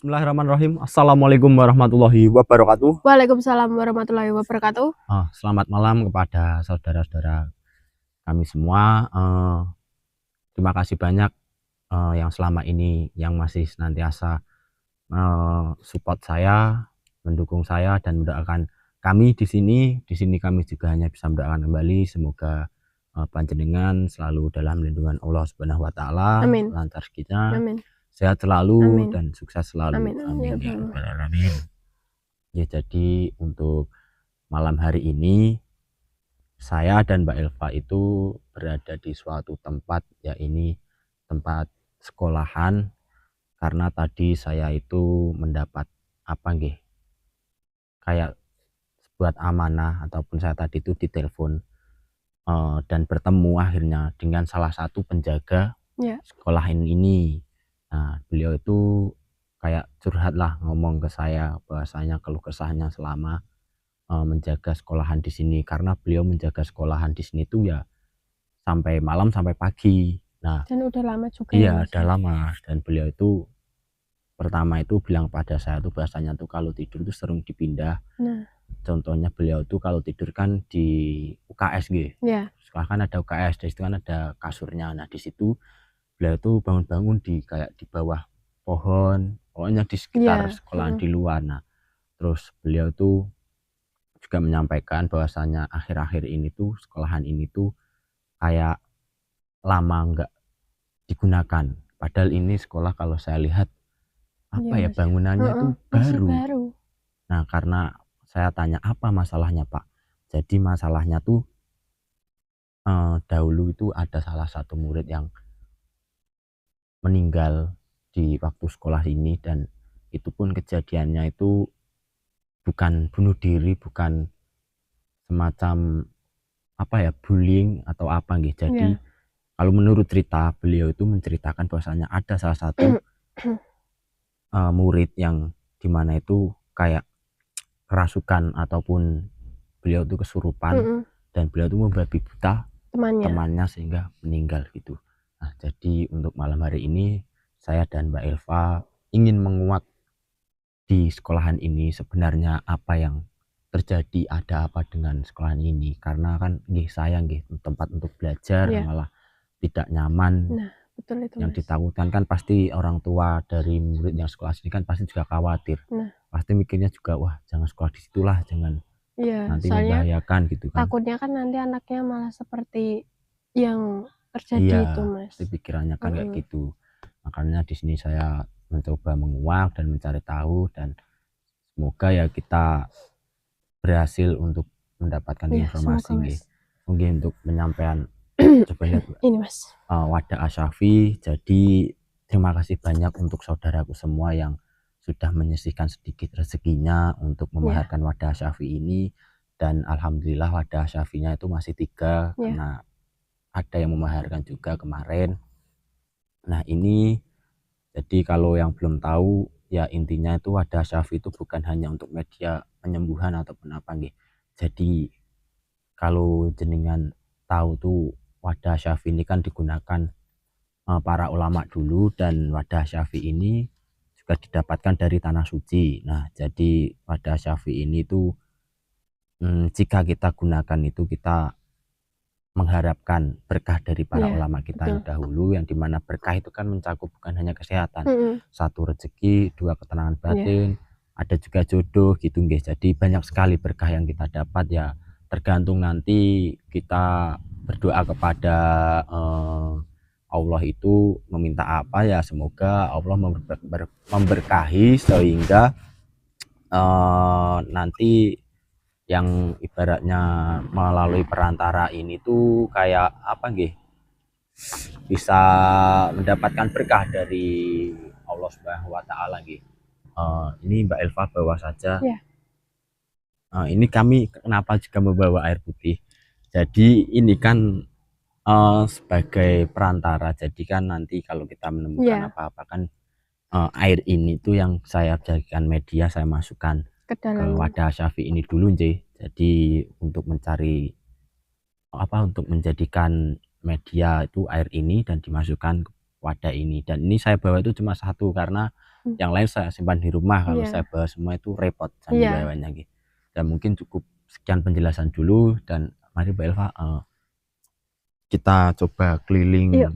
Bismillahirrahmanirrahim. Assalamualaikum warahmatullahi wabarakatuh. Waalaikumsalam warahmatullahi wabarakatuh. Selamat malam kepada saudara-saudara kami semua. Terima kasih banyak yang selama ini yang masih senantiasa support saya, mendukung saya dan mendoakan kami di sini. Di sini kami juga hanya bisa mendoakan kembali semoga panjenengan selalu dalam lindungan Allah Subhanahu wa taala, lancar kita. Amin. Sehat selalu Amin. dan sukses selalu. Amin. Ya rabbal alamin. Ya, jadi untuk malam hari ini saya dan Mbak Elva itu berada di suatu tempat, ya ini tempat sekolahan, karena tadi saya itu mendapat kayak buat amanah, ataupun saya tadi itu ditelepon dan bertemu akhirnya dengan salah satu penjaga sekolahan ini. Nah, beliau itu kayak curhat lah, ngomong ke saya bahwasanya keluh kesahnya selama menjaga sekolahan di sini, karena beliau menjaga sekolahan di sini tuh ya sampai malam sampai pagi. Nah, dan udah lama juga. Iya, udah lama. Dan beliau itu pertama itu bilang pada saya tuh bahwasanya tuh kalau tidur tuh sering dipindah. Nah, contohnya beliau tuh kalau tidur kan di UKS gitu. Sekolah kan ada UKS, di situ kan ada kasurnya. Nah, di situ beliau tuh bangun-bangun kayak di bawah pohon, pokoknya di sekitar sekolahan di luar. Nah, terus beliau tuh juga menyampaikan bahwasanya akhir-akhir ini tuh sekolahan ini tuh kayak lama nggak digunakan. Padahal ini sekolah kalau saya lihat bangunannya tuh baru. Nah, karena saya tanya apa masalahnya, Pak? Jadi masalahnya tuh dahulu itu ada salah satu murid yang meninggal di waktu sekolah ini, dan itu pun kejadiannya itu bukan bunuh diri, bukan semacam bullying atau apa gitu. Jadi kalau menurut cerita beliau itu menceritakan bahwasanya ada salah satu murid yang dimana itu kayak kerasukan ataupun beliau itu kesurupan dan beliau itu membabi buta temannya sehingga meninggal gitu. Nah, jadi untuk malam hari ini saya dan Mbak Elva ingin menguak di sekolahan ini sebenarnya apa yang terjadi, ada apa dengan sekolahan ini, karena kan saya tempat untuk belajar malah tidak nyaman. Nah, betul itu, yang ditakutkan kan pasti orang tua dari murid yang sekolah sini kan pasti juga khawatir. Pasti mikirnya juga wah jangan sekolah di situlah, jangan nanti membahayakan gitu kan. Takutnya kan nanti anaknya malah seperti yang terjadi itu, Mas. Pasti pikirannya kan kayak gitu. Makanya di sini saya mencoba menguak dan mencari tahu, dan semoga ya kita berhasil untuk mendapatkan informasi. Mungkin untuk penyampaian coba lihat ini, Mas, wadah Asyafi. Jadi terima kasih banyak untuk saudaraku semua yang sudah menyisihkan sedikit rezekinya untuk memaharkan wadah Asyafi ini. Dan alhamdulillah wadah Asyafinya itu masih 3 karena ada yang memaharkan juga kemarin. Nah, ini jadi kalau yang belum tahu ya intinya itu wadah Asyafi itu bukan hanya untuk media penyembuhan ataupun apa gitu. Jadi kalau jenengan tahu tuh wadah Asyafi ini kan digunakan para ulama dulu, dan wadah Asyafi ini juga didapatkan dari tanah suci. Nah, jadi wadah Asyafi ini tuh jika kita gunakan itu kita mengharapkan berkah dari para ulama kita yang dahulu, yang dimana berkah itu kan mencakup bukan hanya kesehatan, 1 rezeki, 2 ketenangan batin, ada juga jodoh gitu guys. Jadi banyak sekali berkah yang kita dapat, ya tergantung nanti kita berdoa kepada Allah itu meminta apa, ya semoga Allah memberkahi sehingga nanti yang ibaratnya melalui perantara ini tuh kayak bisa mendapatkan berkah dari Allah Subhanahu wa taala gitu. Ini Mbak Elva bawa saja. Ini kami kenapa juga membawa air putih. Jadi ini kan sebagai perantara. Jadi kan nanti kalau kita menemukan apa-apa kan air ini tuh yang saya jadikan media, saya masukkan ke wadah Asyafi ini dulu jadi untuk mencari untuk menjadikan media itu air ini dan dimasukkan ke wadah ini. Dan ini saya bawa itu cuma 1 karena Yang lain saya simpan di rumah, kalau saya Iya. bawa semua itu repot Iya. sandiwayanya nggih. Dan mungkin cukup sekian penjelasan dulu, dan mari Mbak Elva kita coba keliling Yuk.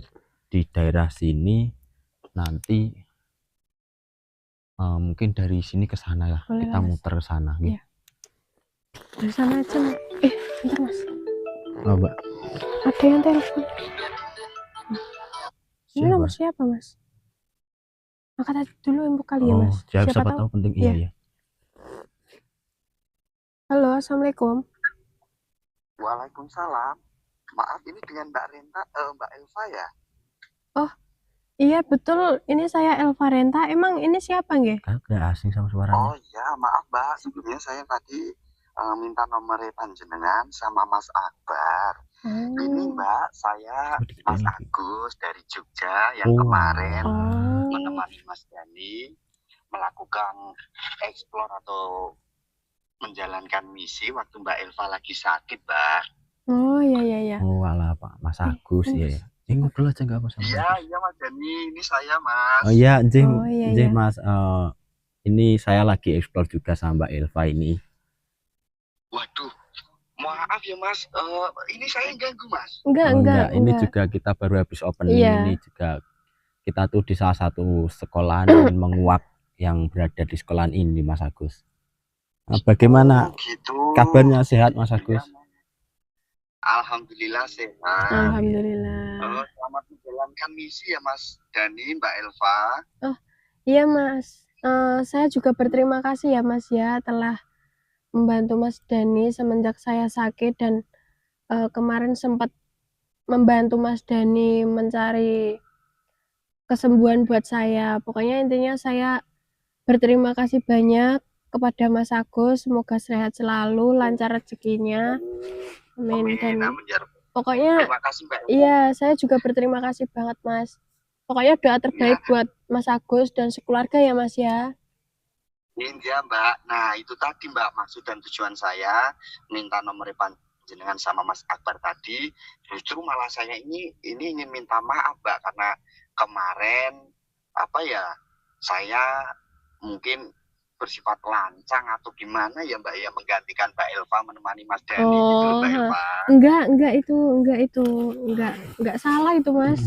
di daerah sini. Nanti mungkin dari sini ke sana ya. Boleh Kita lah, Mas. muter ke sana nggih. Iya. Dari sana aja, Mas. Bentar, Mas. Oh, Mbak. Ada yang telepon. Ini nomor siapa, Mas? Angkat aja dulu info kali ya, Mas. Siapa tahu penting. Iya. Halo, assalamualaikum. Waalaikumsalam. Maaf, ini dengan Mbak Elva ya? Oh, iya betul. Ini saya Elva Renta. Emang ini siapa nggih? Agak asing sama suaranya. Oh iya, maaf Mbak. Sebelumnya saya tadi minta nomor panjenengan sama Mas Akbar. Ini Mbak, saya Mas Agus dari Jogja yang kemarin menemani Mas Dani melakukan explore atau menjalankan misi waktu Mbak Elva lagi sakit, Mbak. Oh iya. Oh alah Pak, Mas Agus ya. Ngobrol aja nggak apa sama. Iya Mas Dani, ini saya Mas. Oh iya, Jih Mas. Ini saya lagi explore juga sama Mbak Elva ini. Waduh, maaf ya Mas. Ini saya ganggu Mas. Enggak. Ini juga kita baru habis opening. Ini juga kita tuh di salah satu sekolahan ingin menguak yang berada di sekolahan ini, Mas Agus. Bagaimana kabarnya, sehat Mas Agus? Alhamdulillah sehat. Alhamdulillah. Selamat menjalankan misi ya Mas Dani, Mbak Elva. Oh iya Mas, saya juga berterima kasih ya Mas ya telah membantu Mas Dani semenjak saya sakit, dan kemarin sempat membantu Mas Dani mencari kesembuhan buat saya. Pokoknya intinya saya berterima kasih banyak kepada Mas Agus. Semoga sehat selalu, lancar rezekinya. Amin. Dan pokoknya iya, saya juga berterima kasih banget Mas. Pokoknya doa terbaik buat Mas Agus dan sekeluarga ya Mas ya. Iya Mbak. Nah itu tadi Mbak, maksud dan tujuan saya minta nomor panjenengan sama Mas Akbar tadi. Justru malah saya ini ingin minta maaf Mbak, karena kemarin saya mungkin bersifat lancang atau gimana ya Mbak ya, menggantikan Mbak Elva menemani Mas Dani gitu Mbak Elva. Enggak salah itu Mas.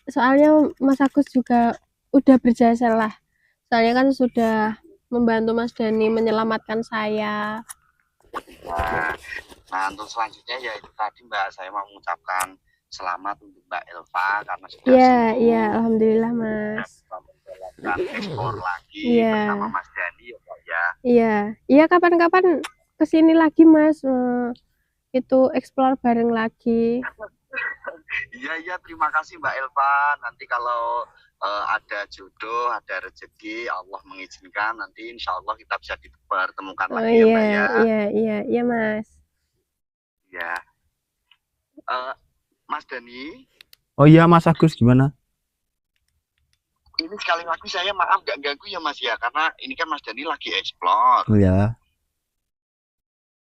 Soalnya Mas Agus juga udah berjasa lah. Soalnya kan sudah membantu Mas Dani menyelamatkan saya. Nah untuk selanjutnya ya itu tadi Mbak, saya mau mengucapkan selamat untuk Mbak Elva karena sudah sembuh. Iya, alhamdulillah Mas. Ekspor lagi bersama Mas Dani ya Mbak ya. Iya kapan-kapan kesini lagi Mas, itu explore bareng lagi. Iya terima kasih Mbak Elva. Nanti kalau ada jodoh, ada rezeki, Allah mengizinkan, nanti insya Allah kita bisa dipertemukan lagi ya Mbak ya. Iya Mas. Iya. Mas Dani. Oh iya Mas Agus, gimana? Ini sekali lagi saya maaf gak ganggu ya Mas ya, karena ini kan Mas Dani lagi explore. Iya.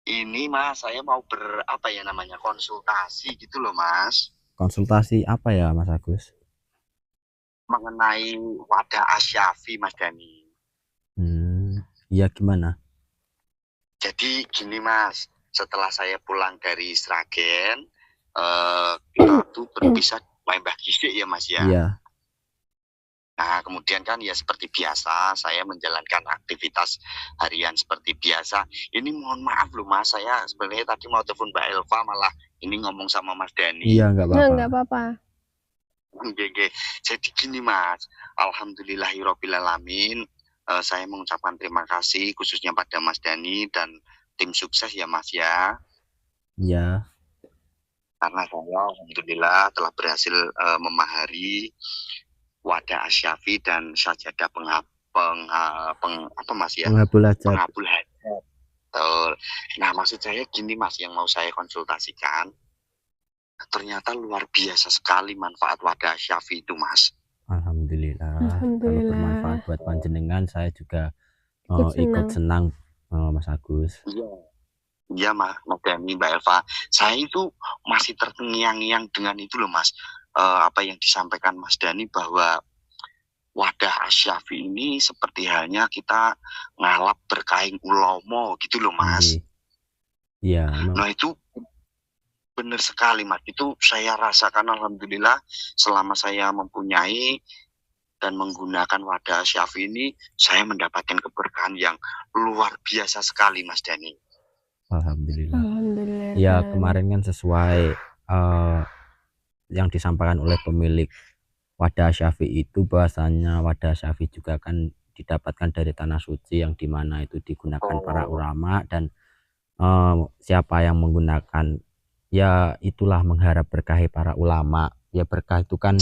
Ini Mas, saya mau konsultasi gitu loh Mas. Konsultasi apa ya Mas Agus? Mengenai wadah Asyafi Mas Dani. Iya gimana? Jadi gini Mas, setelah saya pulang dari Sragen, kita tuh berpisah Mbah Gisik ya Mas ya. Iya. Nah kemudian kan ya seperti biasa saya menjalankan aktivitas harian seperti biasa. Ini mohon maaf loh Mas, saya sebenarnya tadi mau telepon Mbak Elva, malah ini ngomong sama Mas Dani. Iya nggak apa-apa. Nggak apa-apa. Jadi gini Mas, alhamdulillahirobbilalamin, saya mengucapkan terima kasih khususnya pada Mas Dani dan tim sukses ya Mas ya. Iya. Karena saya alhamdulillah telah berhasil memahari wadah Asyafi dan sajadah pengabul hajat. Nah maksud saya gini Mas, yang mau saya konsultasikan, ternyata luar biasa sekali manfaat wadah Asyafi itu Mas. Alhamdulillah. Kalau bermanfaat buat panjenengan, saya juga ikut senang Mas Agus. Iya Mas Dani, Mbak Elva, saya itu masih terngiang-ngiang dengan itu loh Mas, apa yang disampaikan Mas Dani, bahwa Syafi ini seperti halnya kita ngalap berkain ulomo gitu loh Mas. Iya. Nah itu benar sekali Mas, itu saya rasakan alhamdulillah selama saya mempunyai dan menggunakan wadah Syafi ini, saya mendapatkan keberkahan yang luar biasa sekali Mas Dani. Alhamdulillah. Ya kemarin kan sesuai yang disampaikan oleh pemilik wadah Syafi itu, bahasanya wadah Syafi juga kan didapatkan dari tanah suci yang dimana itu digunakan para ulama, dan siapa yang menggunakan ya itulah mengharap berkah para ulama. Ya berkah itu kan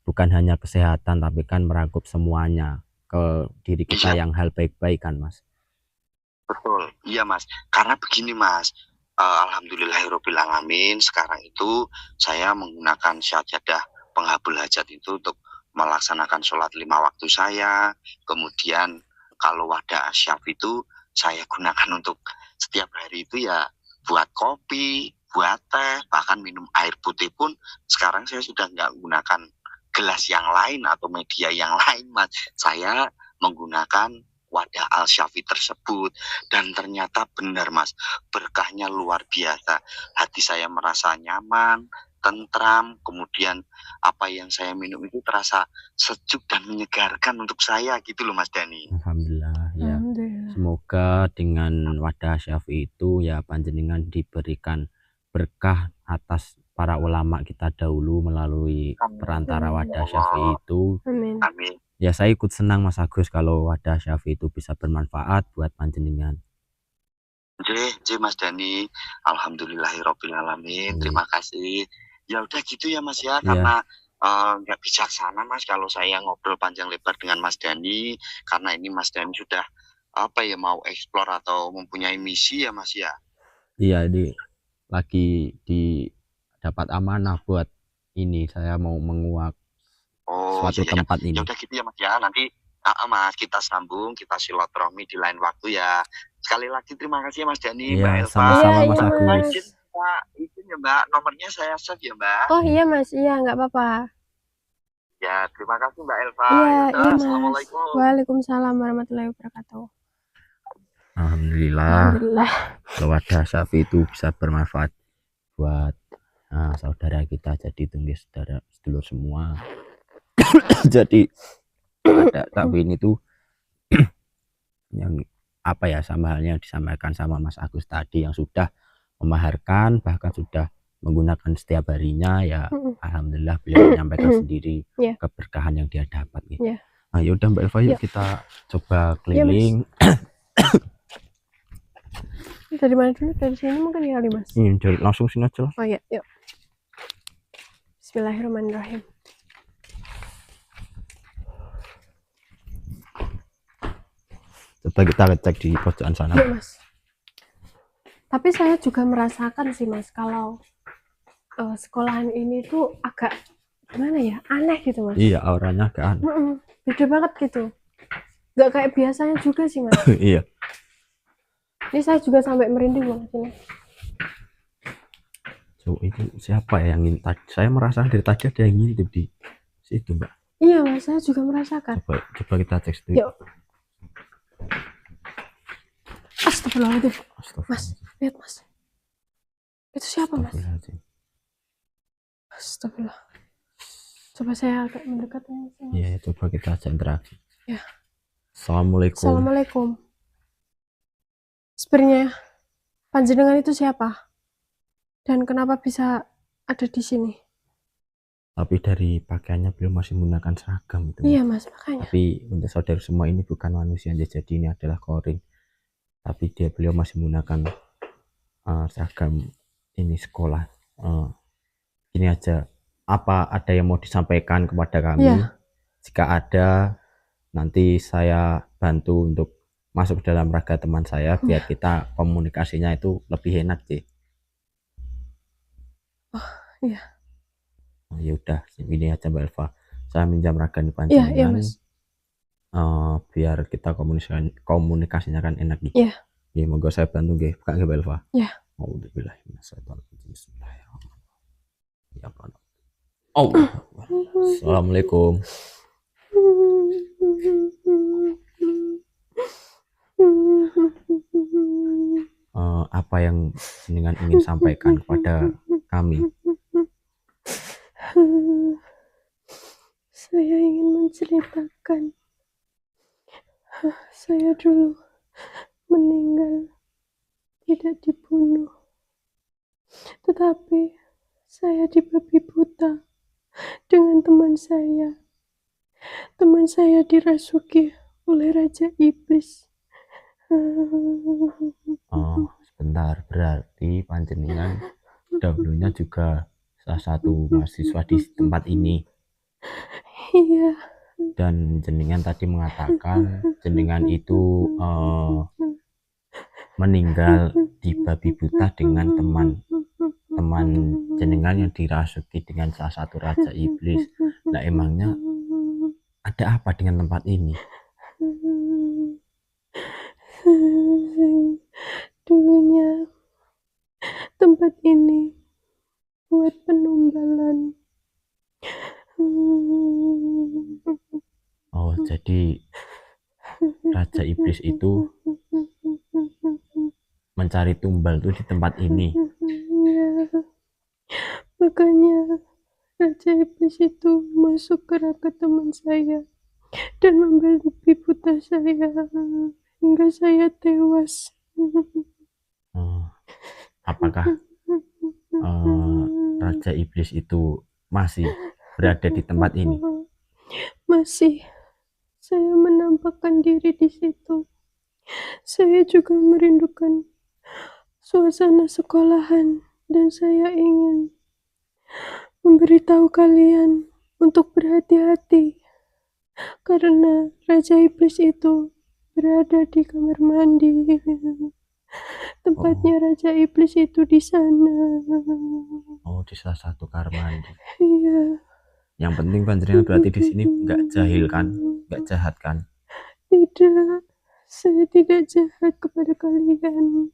bukan hanya kesehatan tapi kan merangkup semuanya ke diri kita yang hal baik-baik kan Mas. Betul, iya Mas, karena begini Mas, alhamdulillahirobbilalamin sekarang itu saya menggunakan sajadah pengabul hajat itu untuk melaksanakan sholat 5 waktu saya. Kemudian kalau wadah Syafi itu saya gunakan untuk setiap hari itu ya buat kopi, buat teh, bahkan minum air putih pun sekarang saya sudah nggak menggunakan gelas yang lain atau media yang lain Mas. Saya menggunakan wadah Al-Syafi tersebut, dan ternyata benar Mas, berkahnya luar biasa. Hati saya merasa nyaman, tentram, kemudian apa yang saya minum itu terasa sejuk dan menyegarkan untuk saya gitu loh Mas Dani. Alhamdulillah ya. Semoga dengan wadah Syafi itu ya panjenengan diberikan berkah atas para ulama kita dahulu melalui perantara wadah Syafi itu. Amin. Ya saya ikut senang Mas Agus kalau wadah Syafi itu bisa bermanfaat buat panjenengan. Mas Dani, alhamdulillahirobbilalamin, terima kasih. Ya udah gitu ya Mas ya, karena nggak bijaksana Mas kalau saya ngobrol panjang lebar dengan Mas Dani, karena ini Mas Dani sudah mau eksplor atau mempunyai misi ya Mas ya. Iya, ini lagi dapat amanah buat ini, saya mau menguak suatu tempat ini. Ya udah gitu ya Mas ya, nanti Mas kita sambung, kita silaturahmi di lain waktu ya. Sekali lagi terima kasih ya Mas Dani, Mbak Elva. Sama-sama Mas Agus. Izin ya Mbak, nomornya saya save ya Mbak. Oh iya Mas, iya nggak apa-apa. Ya terima kasih Mbak Elva. Iya Mas. Assalamualaikum. Waalaikumsalam warahmatullahi wabarakatuh. Alhamdulillah. Wadah Syafi itu bisa bermanfaat buat saudara kita, jadi tunggu saudara sedulur semua. Jadi ada tapi ini tuh yang sama halnya yang disampaikan sama Mas Agus tadi, yang sudah memaharkan bahkan sudah menggunakan setiap harinya ya. Alhamdulillah beliau menyampaikan sendiri keberkahan yang dia dapat gitu. Nah yaudah Mbak Elva, yuk kita coba keliling. Dari mana dulu? Dari sini mungkin ya Mas? Langsung sini aja. Oh iya, yuk. Bismillahirrahmanirrahim. Coba kita cek di pojokan sana. Iya Mas. Tapi saya juga merasakan sih Mas, kalau sekolahan ini tuh agak gimana ya, aneh gitu Mas. Iya, auranya agak aneh. Beda banget gitu. Gak kayak biasanya juga sih Mas. Iya. Ini saya juga sampai merinding Mas ini. So, itu siapa ya yang ngintip? Saya merasakan dari tadi ada yang ngintip di situ Mbak. Iya Mas, saya juga merasakan. Coba kita cek situ. Yuk. Astagfirullahaladzim. Mas, lihat Mas. Itu siapa Mas? Astagfirullah. Coba saya agak mendekat Mas. Iya, coba kita ajak interaksi. Ya. Assalamualaikum. Assalamualaikum. Sebenarnya panjenengan itu siapa? Dan kenapa bisa ada di sini? Tapi dari pakaiannya beliau masih menggunakan seragam itu. Iya Mas, makanya. Tapi untuk saudara semua ini bukan manusia, jadi ini adalah korin. Tapi beliau masih menggunakan seragam ini sekolah. Ini aja, apa ada yang mau disampaikan kepada kami? Jika ada, nanti saya bantu untuk masuk dalam raga teman saya biar kita komunikasinya itu lebih enak sih. Oh iya. Ya udah, ini aja Mbak Elva, saya minjam raga di panjenengan. Biar kita komunikasinya kan enak nih. Iya. Ya moga saya bantu nggih, Kak Mbak Elva. Iya. Auzubillahi minasyaitonirrajim. Bismillahirrahmanirrahim. Ya Allah. Assalamualaikum. apa yang jenengan ingin sampaikan kepada kami? Saya ingin menceritakan, saya dulu meninggal tidak dibunuh, tetapi saya dibabi buta dengan teman saya. Teman saya dirasuki oleh Raja Iblis. Oh, sebentar, berarti panjenengan dahulunya juga salah satu mahasiswa di tempat ini. Iya. Dan jenengan tadi mengatakan jenengan itu meninggal dibabi buta dengan teman jenengan yang dirasuki dengan salah satu raja iblis. Nah, emangnya ada apa dengan tempat ini? Dulunya tempat ini buat penumbalan. Oh, jadi raja iblis itu mencari tumbal tuh di tempat ini. Ya, makanya Raja Iblis itu masuk ke raka teman saya dan membabi buta saya hingga saya tewas. Apakah Raja Iblis itu masih berada di tempat ini? Masih. Saya menampakkan diri di situ. Saya juga merindukan suasana sekolahan dan saya ingin memberitahu kalian untuk berhati-hati karena Raja Iblis itu berada di kamar mandi. Tempatnya Raja Iblis itu di sana. Oh, di salah satu kamar mandi. Iya. Yang penting panjenengan berarti di sini nggak jahil kan, nggak jahat kan? Tidak, saya tidak jahat kepada kalian.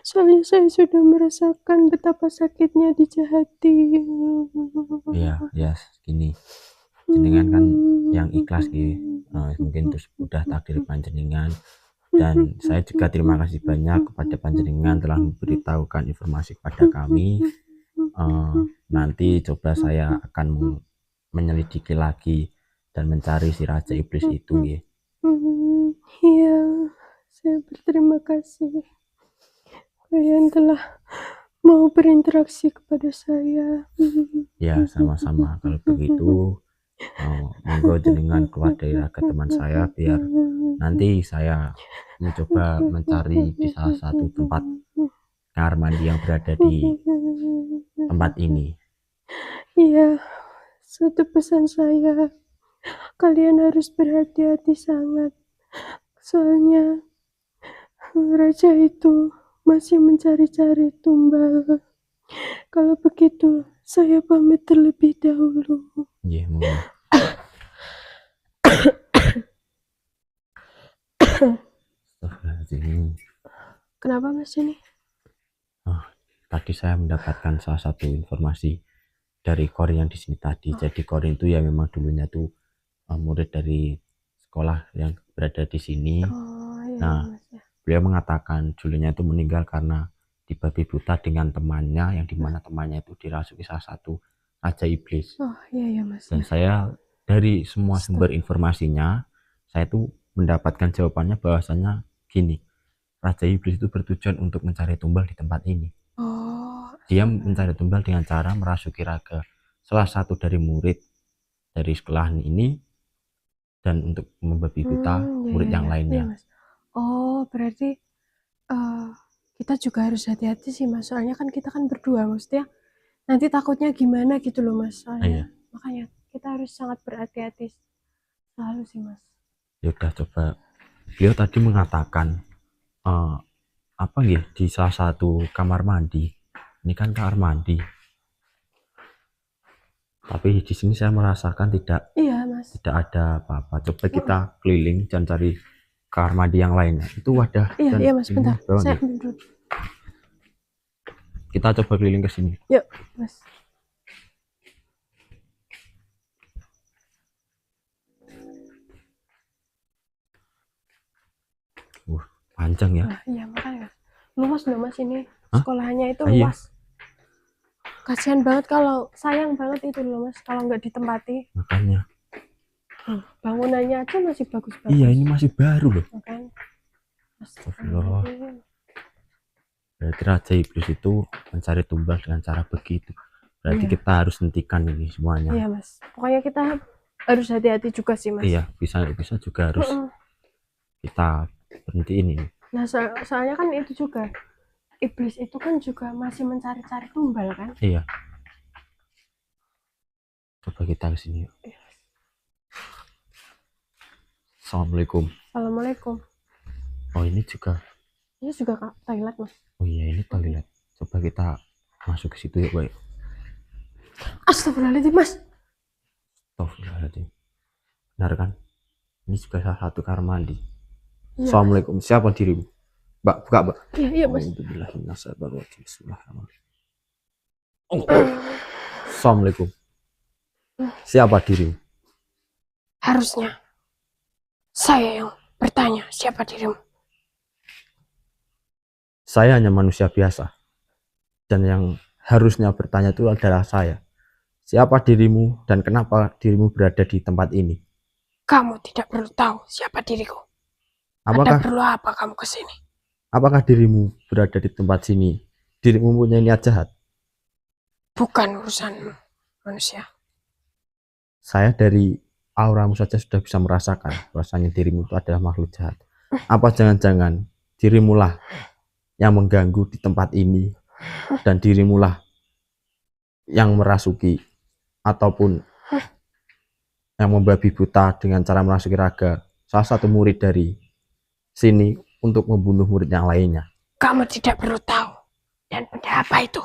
Soalnya saya sudah merasakan betapa sakitnya dijahati. Iya, ya, gini. Jenengan kan yang ikhlas gitu. Mungkin itu sudah takdir panjenengan. Dan saya juga terima kasih banyak kepada panjenengan telah memberitahukan informasi kepada kami. Nanti coba saya akan menyelidiki lagi dan mencari si Raja Iblis itu ya. Iya, saya berterima kasih. Kalian telah mau berinteraksi kepada saya. Ya, sama-sama. Kalau begitu, monggo jenengan keluar dari raga teman saya biar nanti saya mencoba mencari di salah satu tempat kamar mandi yang berada di tempat ini. Iya, satu pesan saya, kalian harus berhati-hati sangat. Soalnya raja itu masih mencari-cari tumbal. Kalau begitu, saya pamit terlebih dahulu. Iya, monggo. Kenapa Mas ini? Tadi saya mendapatkan salah satu informasi dari Korin yang di sini tadi. Jadi Korin itu ya memang dulunya tuh murid dari sekolah yang berada di sini. Nah, beliau mengatakan dulunya itu meninggal karena dibabi buta dengan temannya, yang dimana temannya itu dirasuki salah satu raja iblis. Mas. Dan saya dari semua sumber informasinya, saya tuh mendapatkan jawabannya bahwasanya gini, raja iblis itu bertujuan untuk mencari tumbal di tempat ini. Dia mencari tumbal dengan cara merasuki raga salah satu dari murid dari sekolahan ini dan untuk membabi buta murid yang lainnya. Mas. Berarti kita juga harus hati-hati sih Mas. Soalnya kan kita kan berdua, maksudnya nanti takutnya gimana gitu loh Mas. Soalnya makanya kita harus sangat berhati-hati selalu sih Mas. Ya udah, coba. Beliau tadi mengatakan apa ya, di salah satu kamar mandi. Ini kan kamar mandi. Tapi di sini saya merasakan tidak ada apa-apa. Coba kita keliling dan cari kamar mandi yang lainnya. Itu wadah. Iya Mas, bentar. Saya dulu. Kita coba keliling ke sini. Yuk, Mas. Panjang ya. Iya, makanya. luas loh Mas ini. Hah? Sekolahnya itu Iya. luas. Kasihan banget kalau sayang banget itu loh Mas kalau nggak ditempati. Makanya. Bangunannya aja masih bagus-bagus. Iya, ini masih baru loh. Kan? Astagfirullah. Berarti Raja Iblis itu mencari tumbal dengan cara begitu. Berarti kita harus hentikan ini semuanya. Iya Mas. Pokoknya kita harus hati-hati juga sih Mas. Iya, bisa juga harus kita berhentiin ini. Nah soalnya kan itu juga iblis itu kan juga masih mencari-cari tumbal kan. Iya. Coba kita ke sini. Assalamualaikum. Assalamualaikum. Oh ini juga. Ini juga toilet Mas. Oh iya ini toilet. Coba kita masuk ke situ ya baik. Astagfirullahaladzim Mas. Astagfirullahaladzim. Benar kan? Ini juga salah satu kamar mandi. Iya, Assalamualaikum. Mas. Siapa dirimu? Mbak, buka mbak. Iya Mas. Assalamualaikum. Siapa dirimu? Harusnya saya yang bertanya siapa dirimu. Saya hanya manusia biasa. Dan yang harusnya bertanya itu adalah saya. Siapa dirimu dan kenapa dirimu berada di tempat ini? Kamu tidak perlu tahu siapa diriku. Apakah perlu apa kamu kesini? Apakah dirimu berada di tempat sini? Dirimu punya niat jahat? Bukan urusanmu, manusia. Saya dari auramu saja sudah bisa merasakan bahwasanya dirimu itu adalah makhluk jahat. Apa jangan-jangan dirimulah yang mengganggu di tempat ini dan dirimulah yang merasuki ataupun yang membabi buta dengan cara merasuki raga salah satu murid dari sini untuk membunuh murid yang lainnya? Kamu tidak perlu tahu. Dan benda apa itu?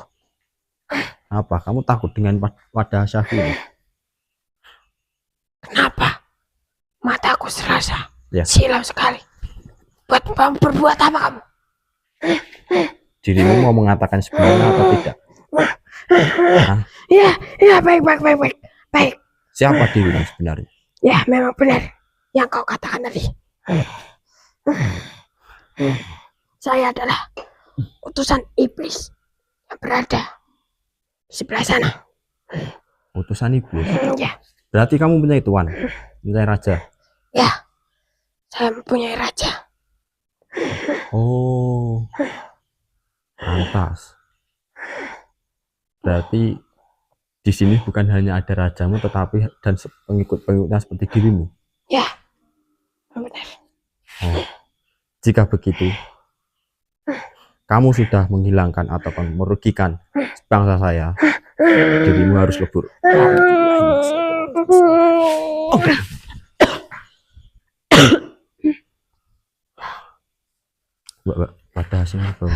Apa? Kamu takut dengan wadah Syafi ini? Kenapa? Mataku serasa Ya. silau sekali. Berbuat apa kamu? Dirimu mau mengatakan sebenarnya atau tidak? Ya, baik. Siapa dirimu sebenarnya? Ya, memang benar yang kau katakan tadi. Saya adalah utusan iblis yang berada di sebelah sana. Utusan iblis? Ya. Berarti kamu punya tuan, punya raja? Ya, saya mempunyai raja. Oh, pantas. Berarti di sini bukan hanya ada rajamu, tetapi dan pengikut-pengikutnya seperti dirimu. Ya, benar. Oh, jika begitu, kamu sudah menghilangkan atau merugikan bangsa saya, dirimu harus lebur. Mbak, pada hasilnya bro.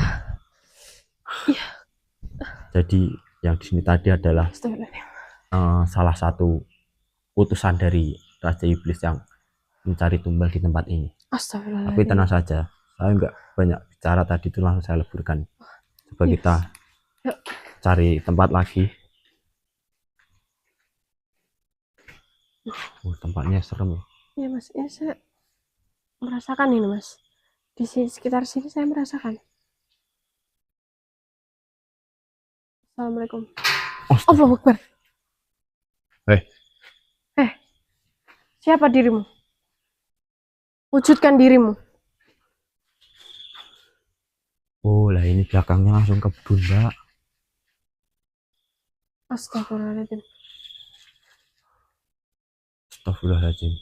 Jadi yang di sini tadi adalah salah satu utusan dari Raja Iblis yang mencari tumbal di tempat ini. Tapi tenang saja, saya nggak banyak bicara tadi, itu langsung saya leburkan. Coba kita cari tempat lagi. Tempatnya serem. Iya Mas, ini saya merasakan ini Mas. Di sekitar sini saya merasakan. Assalamualaikum. Allahu Akbar. Siapa dirimu? Wujudkan dirimu. Oh lah, ini belakangnya langsung kebun Mbak. Astagfirullahaladzim. Astagfirullahaladzim.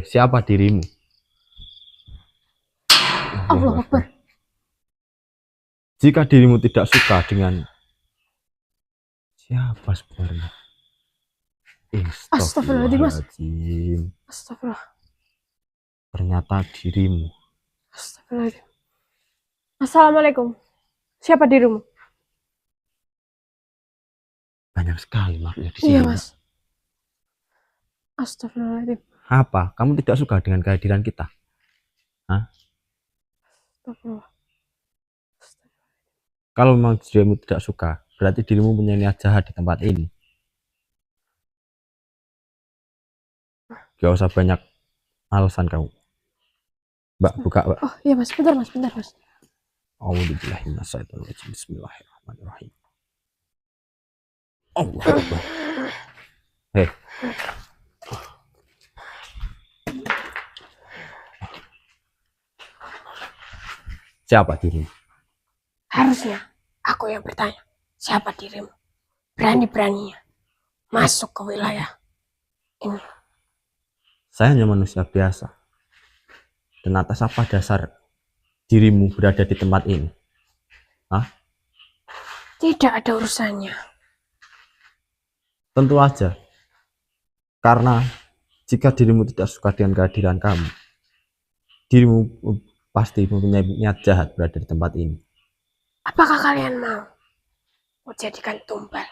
Siapa dirimu? Allahu Akbar. Jika dirimu tidak suka dengan siapa sebenarnya? Astagfirullahaladzim. Astagfirullah. Ternyata dirimu. Astagfirullahaladzim. Assalamualaikum. Siapa dirimu? Banyak sekali makhluk di sini. Iya Mas. Astagfirullahaladzim. Apa? Kamu tidak suka dengan kehadiran kita? Hah? Astagfirullah. Kalau memang dirimu tidak suka, berarti dirimu punya niat jahat di tempat ini. Gak usah banyak alasan kamu. Mbak, buka Mbak. Oh iya Mas, bentar Mas. A'udzubillahi minasyaitonir rajim. Bismillahirrahmanirrahim. Allahu Akbar. Hei. Siapa dirimu? Harusnya aku yang bertanya. Siapa dirimu? Berani-beraninya masuk ke wilayah ini. Saya hanya manusia biasa. Dan atas apa dasar dirimu berada di tempat ini? Hah? Tidak ada urusannya. Tentu aja. Karena jika dirimu tidak suka dengan kehadiran kamu, dirimu pasti mempunyai niat jahat berada di tempat ini. Apakah kalian mau menjadikan tumbal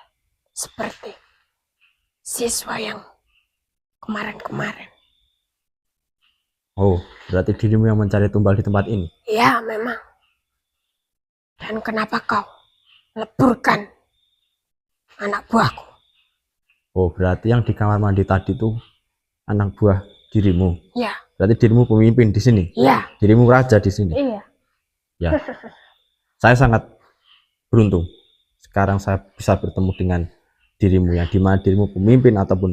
seperti siswa yang kemarin-kemarin? Oh, berarti dirimu yang mencari tumbal di tempat ini? Ya, memang. Dan kenapa kau leburkan anak buahku? Oh, berarti yang di kamar mandi tadi itu anak buah dirimu? Ya. Berarti dirimu pemimpin di sini? Iya. Dirimu raja di sini? Iya. Ya. Saya sangat beruntung. Sekarang saya bisa bertemu dengan dirimu yang dimana dirimu pemimpin ataupun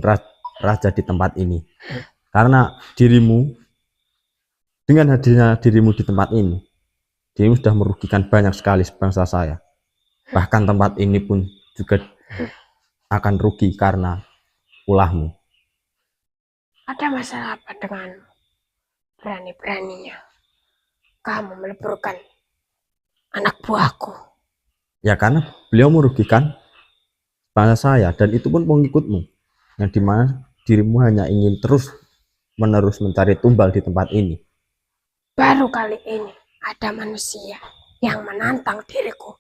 raja di tempat ini. Karena dirimu, dengan hadirnya dirimu di tempat ini, dirimu sudah merugikan banyak sekali bangsa saya. Bahkan tempat ini pun juga akan rugi karena ulahmu. Ada masalah apa denganmu? Berani-beraninya kamu meleburkan anak buahku. Ya karena beliau merugikan bangsa saya dan itu pun pengikutmu, yang dimana dirimu hanya ingin terus menerus mencari tumbal di tempat ini. Baru kali ini ada manusia yang menantang diriku,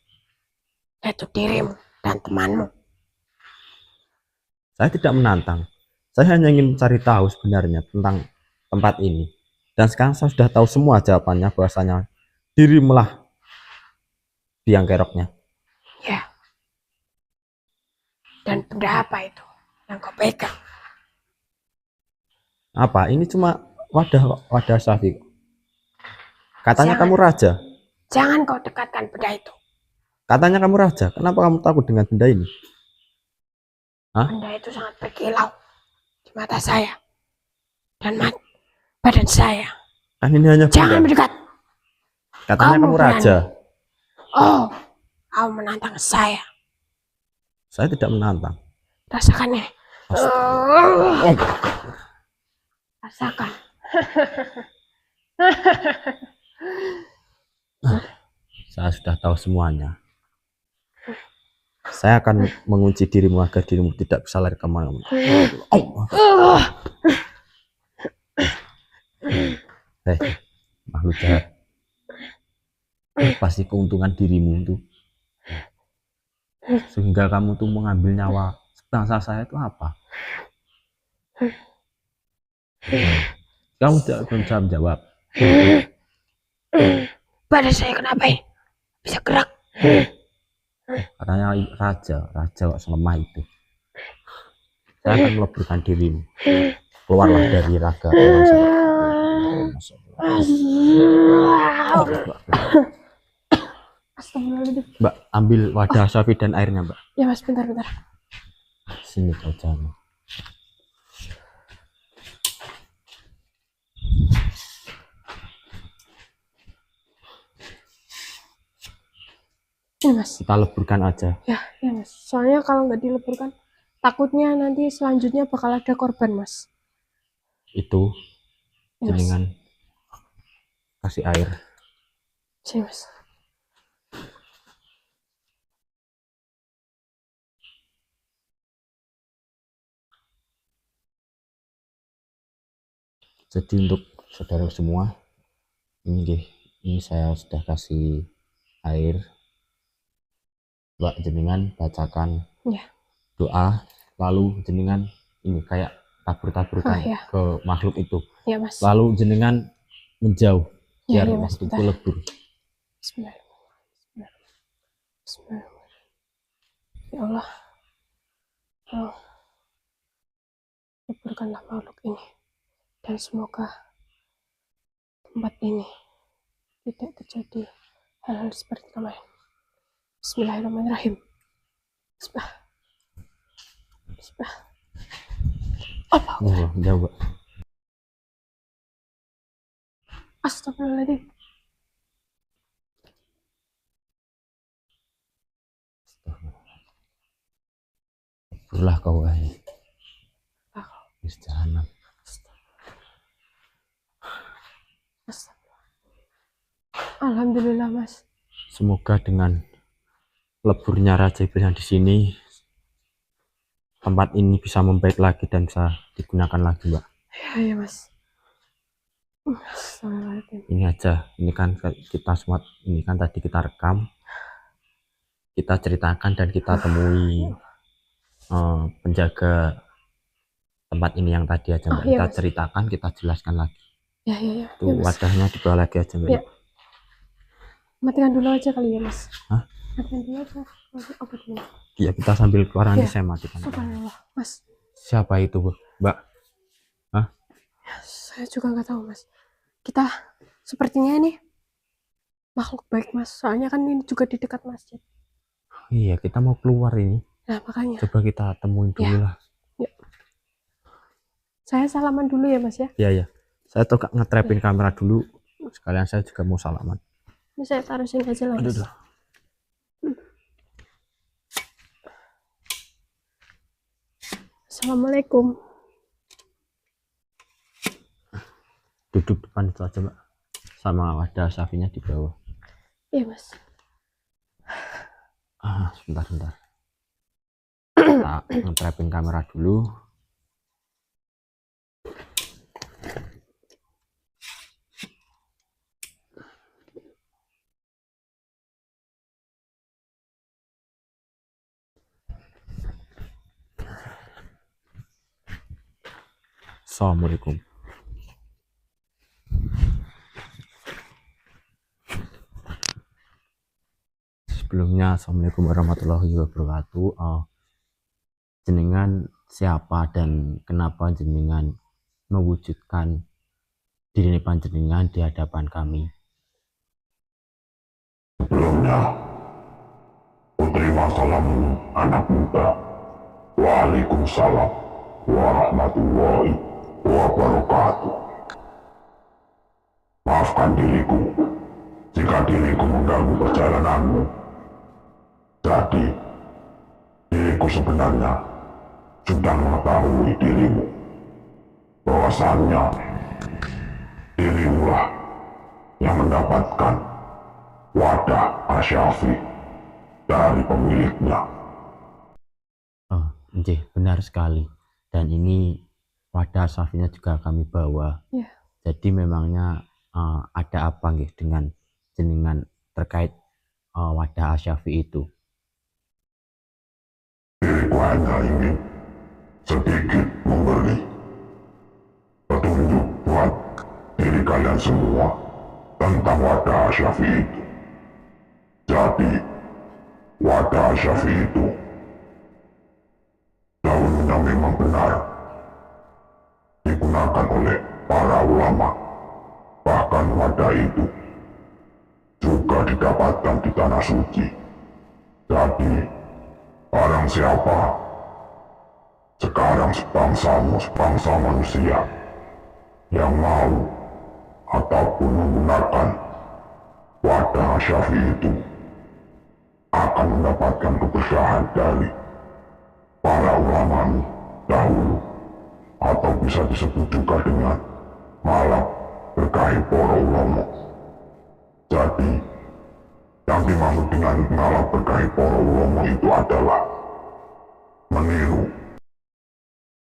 yaitu dirimu dan temanmu. Saya tidak menantang, saya hanya ingin mencari tahu sebenarnya tentang tempat ini. Dan sekarang saya sudah tahu semua jawabannya, bahwasanya dirimulah biang keroknya. Ya. Dan benda apa itu yang kau pegang? Apa? Ini cuma wadah Syafiq. Katanya kamu raja. Jangan kau dekatkan benda itu. Katanya kamu raja. Kenapa kamu takut dengan benda ini? Hah? Benda itu sangat berkilau di mata saya dan badan saya. Kan ini hanya benda. Jangan mendekat. Katanya kamu raja. Oh, kau menantang saya. Saya tidak menantang. Rasakan ini. Rasakan. Saya sudah tahu semuanya. Saya akan mengunci dirimu agar dirimu tidak bisa lari kemana-mana. Hei, makhluk jahat. Pasti keuntungan dirimu itu sehingga kamu tuh mengambil nyawa bangsa saya itu apa? Kamu tidak bisa menjawab. Badan saya kenapa ini? Bisa gerak. Katanya raja kok selemah itu. Saya akan meleburkan dirimu. Keluarlah dari raga orang saya. Mbak, ambil wadah Syafiq dan airnya, Mbak. Ya Mas, bentar. Sini kau jangan. Ini Mas. Kita leburkan aja. Ya Mas. Soalnya kalau nggak dileburkan, takutnya nanti selanjutnya bakal ada korban Mas. Itu Ya, dengan kasih air. Sini Mas. Jadi untuk saudara semua, ini saya sudah kasih air. Mbak jenengan bacakan doa, lalu jenengan ini kayak tabur-taburkan ke makhluk itu. Ya, Mas. Lalu jenengan menjauh biar Mas, makhluk itu lebur. Bismillahirrahmanirrahim. Ya Allah. Leburkanlah makhluk ini. Dan semoga tempat ini tidak terjadi hal-hal seperti kemarin. Bismillahirrahmanirrahim. Bismillah. Oh, jawab. Astagfirullahaladzim. Kaburlah kau wahai jahanam. Alhamdulillah, Mas. Semoga dengan leburnya Raja Iblis yang di sini, tempat ini bisa membaik lagi dan bisa digunakan lagi, Mbak. Ya, Mas. Ini aja, ini kan kita semua, ini kan tadi kita rekam, kita ceritakan dan kita temui penjaga tempat ini yang tadi aja, Mbak. Kita ceritakan, kita jelaskan lagi. Ya. Tuh wadahnya dibawa lagi aja, Mbak. Ya. Matikan dulu aja kali ya, Mas. Hah? Matikan dulu aja. Apa dulu? Iya, kita sambil keluar nanti saya matikan. Subhanallah, Mas. Siapa itu, Bu? Mbak? Hah? Ya, saya juga nggak tahu, Mas. Kita sepertinya ini makhluk baik, Mas. Soalnya kan ini juga di dekat masjid. Iya, kita mau keluar ini. Nah, makanya. Coba kita temuin dulu lah. Ya. Saya salaman dulu ya, Mas ya. Iya. Saya tuh ngetrapin kamera dulu. Sekalian saya juga mau salaman. Ini saya taruh sini aja lah, Mas. Aduh. Assalamualaikum. Duduk depan itu aja, Mbak. Sama wadah safinya di bawah. Iya, Mas. Sebentar. Kita ngetrapin kamera dulu. Assalamualaikum. Sebelumnya, assalamualaikum warahmatullahi wabarakatuh. Jenengan siapa dan kenapa jenengan mewujudkan diri panjenengan di hadapan kami? Sebelumnya, terima salammu anak muda. Waalaikumsalam warahmatullahi wabarakatuh. Maafkan diriku jika diriku mengganggu perjalananmu. Jadi, diriku sebenarnya sudah mengetahui dirimu. Bahwasannya, dirimulah yang mendapatkan wadah Asyafi dari pemiliknya. Nggih, benar sekali. Dan ini wadah Asyafinya juga kami bawa. Ya. Jadi memangnya ada apa nggih dengan jenengan terkait wadah Asyafi itu? Diriku hanya ingin sedikit memberi petunjuk buat diri kalian semua tentang wadah Asyafi itu. Jadi, wadah Asyafi itu daunnya memang benar digunakan oleh para ulama. Bahkan wadah itu juga didapatkan di tanah suci. Jadi, barang siapa sekarang sebangsa manusia yang mau ataupun menggunakan wadah Asyafi itu akan mendapatkan keberkahan dari para ulama dahulu, atau bisa disebut juga dengan malam berkahi para ulama. Jadi, yang dimaksud dengan malam berkahi para ulama itu adalah meniru,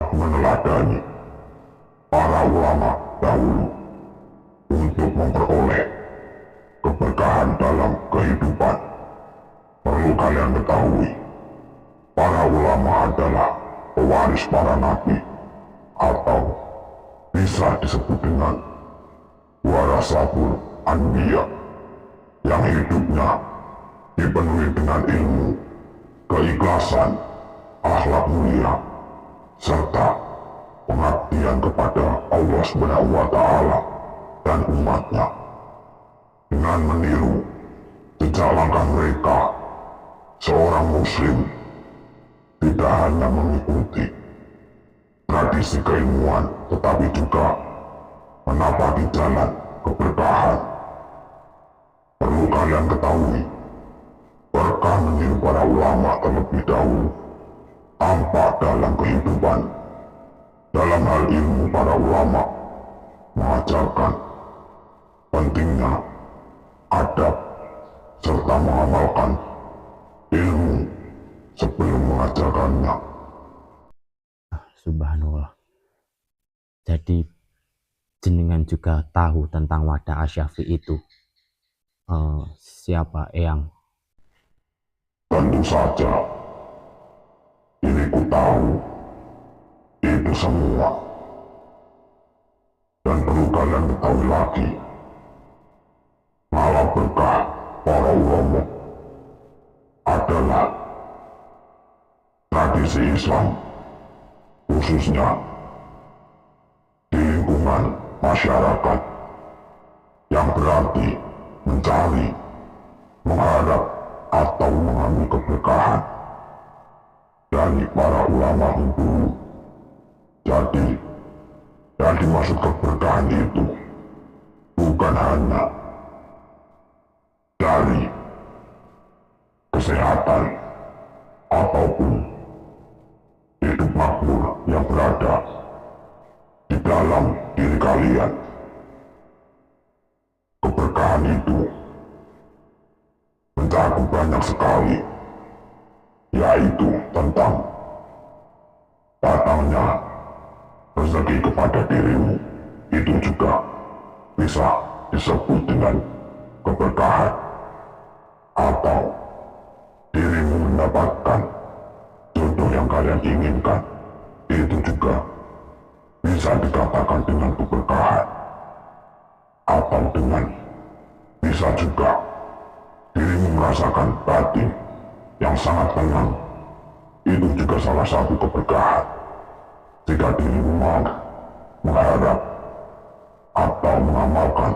meneladani para ulama dahulu untuk memperoleh keberkahan dalam kehidupan. Perlu kalian ketahui, para ulama adalah pewaris para nabi, atau bisa disebut dengan warasatul anbiya, yang hidupnya dipenuhi dengan ilmu, keikhlasan, akhlak mulia, serta pengabdian kepada Allah Subhanahu wa Ta'ala dan umatnya. Dengan meniru Jejak langkah mereka, seorang muslim tidak hanya mengikuti tradisi keilmuan, tetapi juga menapaki jalan keberkahan. Perlu kalian ketahui, berkah menjadi para ulama terlebih dahulu tampak dalam kehidupan. Dalam hal ilmu, para ulama mengajarkan pentingnya adab serta mengamalkan ilmu sebelum mengajarkannya. Subhanallah. Jadi jenengan juga tahu tentang wadah Asy-Syafi'i itu. Siapa Eyang? Tentu saja, ini ku tahu itu semua. Dan perlu kalian ketahui lagi, malam berkah para ulama adalah tradisi Islam, khususnya di lingkungan masyarakat, yang berarti mencari, mengharap, atau mengambil keberkahan dari para ulama dulu. Jadi, yang dimaksud keberkahan itu bukan hanya dari kesehatan ataupun hidup makmur yang berada di dalam diri kalian. Keberkahan itu mencakup banyak sekali, yaitu tentang datangnya rezeki kepada dirimu. Itu juga bisa disebut dengan keberkahan, atau dirimu mendapatkan jodoh yang kalian inginkan. Itu juga bisa dikatakan dengan keberkahan, atau dengan bisa juga dirimu merasakan batin yang sangat tenang. Itu juga salah satu keberkahan. Jika dirimu mau mengharap atau mengamalkan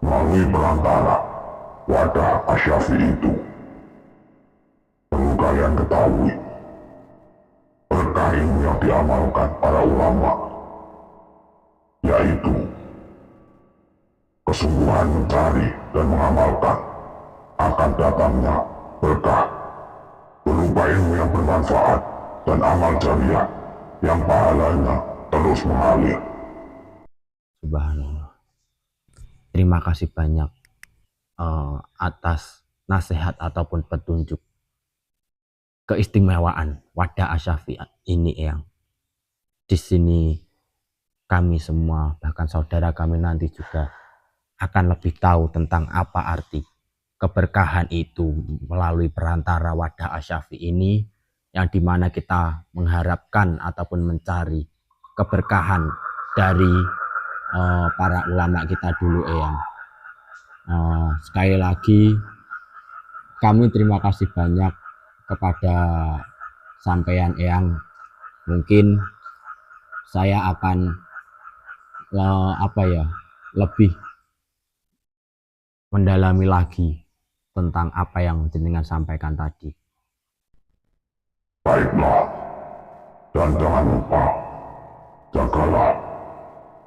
melalui perantara wadah Asy-Syafi'i itu, perlu kalian ketahui, berkah ilmu yang diamalkan para ulama, yaitu kesungguhan mencari dan mengamalkan, akan datangnya berkah berupa ilmu yang bermanfaat dan amal jariah yang pahalanya terus mengalir. Subhanallah. Terima kasih banyak atas nasihat ataupun petunjuk keistimewaan wadah Asy-Syafi'i ini, yang di sini kami semua, bahkan saudara kami nanti juga akan lebih tahu tentang apa arti keberkahan itu melalui perantara wadah Asy-Syafi'i ini, yang dimana kita mengharapkan ataupun mencari keberkahan dari para ulama kita dulu, Eyang. Sekali lagi kami terima kasih banyak kepada sampean, Eyang. Mungkin saya akan lebih mendalami lagi tentang apa yang jenengan sampaikan tadi. Baiklah, dan jangan lupa, jagalah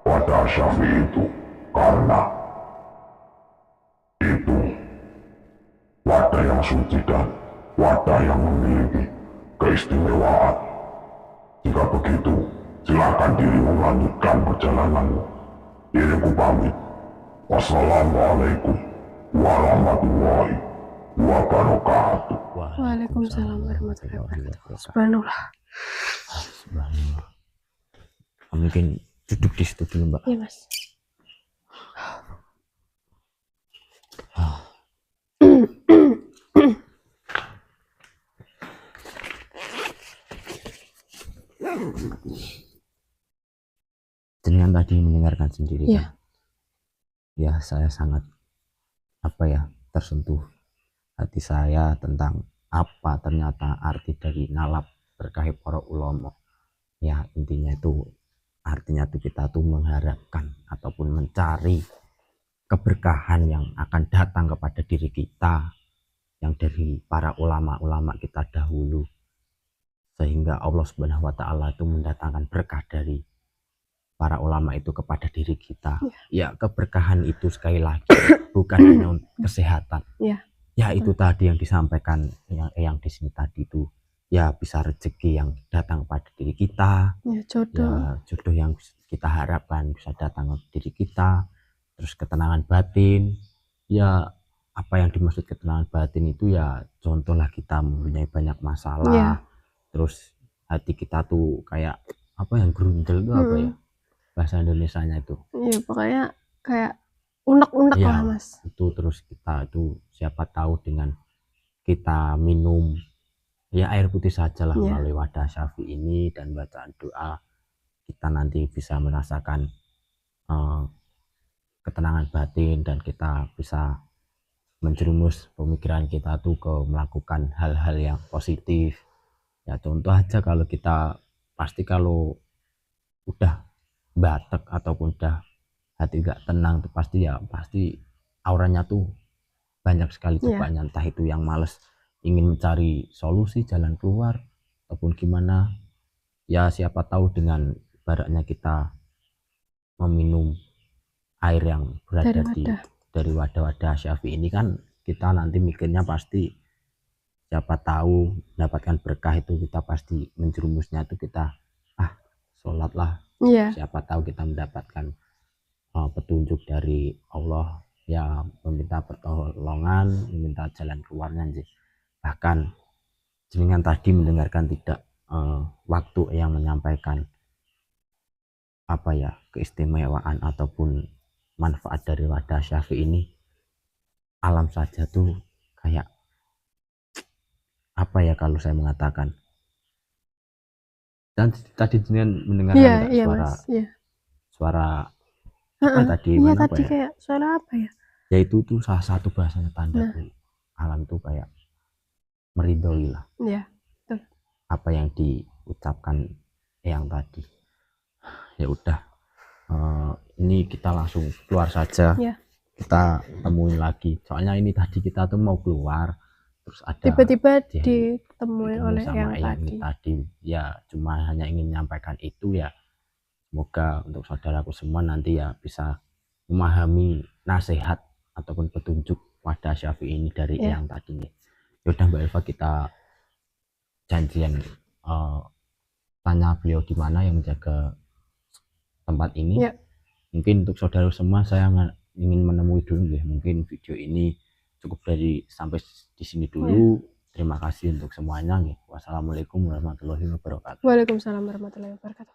wadah Asy-Syafi'i itu, karena itu wadah yang suci dan wadah yang memiliki keistimewaan. Jika begitu, silakan dirimu melanjutkan perjalananmu. Diriku pamit. Wassalamualaikum warahmatullahi wabarakatuh. Waalaikumsalam warahmatullahi wabarakatuh. Subhanallah. Subhanallah. Mungkin duduk di situ dulu, Mbak. Iya, Mas. Jenengan tadi mendengarkan sendiri, Iya. kan? Ya, saya sangat tersentuh hati saya tentang apa ternyata arti dari nalap berkah para ulama. Ya, intinya itu artinya itu kita tuh mengharapkan ataupun mencari keberkahan yang akan datang kepada diri kita yang dari para ulama-ulama kita dahulu, sehingga Allah Subhanahu wa taala itu mendatangkan berkah dari para ulama itu kepada diri kita. Ya, keberkahan itu sekali lagi bukan hanya untuk kesehatan. Ya itu tadi yang disampaikan yang di sini tadi itu, ya bisa rezeki yang datang pada diri kita, ya jodoh yang kita harapkan bisa datang ke diri kita, terus ketenangan batin. Ya apa yang dimaksud ketenangan batin itu ya contohlah kita mempunyai banyak masalah, terus hati kita tuh kayak apa yang gerundel itu apa ya bahasa Indonesianya itu, ya pokoknya kayak unek-unek ya, lah Mas. Itu terus kita itu siapa tahu dengan kita minum ya air putih sajalah melalui wadah syafi ini dan bacaan doa, kita nanti bisa merasakan ketenangan batin dan kita bisa menjerumus pemikiran kita tuh ke melakukan hal-hal yang positif. Ya contoh aja kalau kita pasti kalau udah batek ataupun udah hati gak tenang tuh pasti auranya tuh banyak sekali cobaannya, entah itu yang males ingin mencari solusi jalan keluar ataupun gimana. Ya siapa tahu dengan baraknya kita meminum air yang berada dari wadah-wadah syafi ini kan, kita nanti mikirnya pasti siapa tahu mendapatkan berkah itu kita pasti menjerumusnya itu kita sholat lah, siapa tahu kita mendapatkan petunjuk dari Allah, ya meminta pertolongan, meminta jalan keluarnya sih. Bahkan jenengan tadi mendengarkan tidak waktu yang menyampaikan apa ya keistimewaan ataupun manfaat dari wadah syafi ini, alam saja tuh kayak apa ya kalau saya mengatakan. Dan tadi jenengan mendengarkan suara apa tadi mana tadi ya? Kayak suara apa ya? Ya itu tuh salah satu bahasanya tanda tuh alam tuh kayak meridhoi lah. Betul. Apa yang diucapkan yang tadi. Ya udah, ini kita langsung keluar saja. Kita temuin lagi. Soalnya ini tadi kita tuh mau keluar, terus ada tiba-tiba ditemuin oleh yang tadi. Ya cuma hanya ingin menyampaikan itu ya. Semoga untuk saudaraku semua nanti ya bisa memahami nasihat ataupun petunjuk wadah syafi ini dari yang tadi nih. Yaudah Mbak Elva, kita janjian tanya beliau di mana yang menjaga tempat ini. Mungkin untuk saudara semua saya ingin menemui dulu ya. Mungkin video ini cukup sampai di sini dulu. Terima kasih untuk semuanya nih. Wassalamualaikum warahmatullahi wabarakatuh. Waalaikumsalam warahmatullahi wabarakatuh.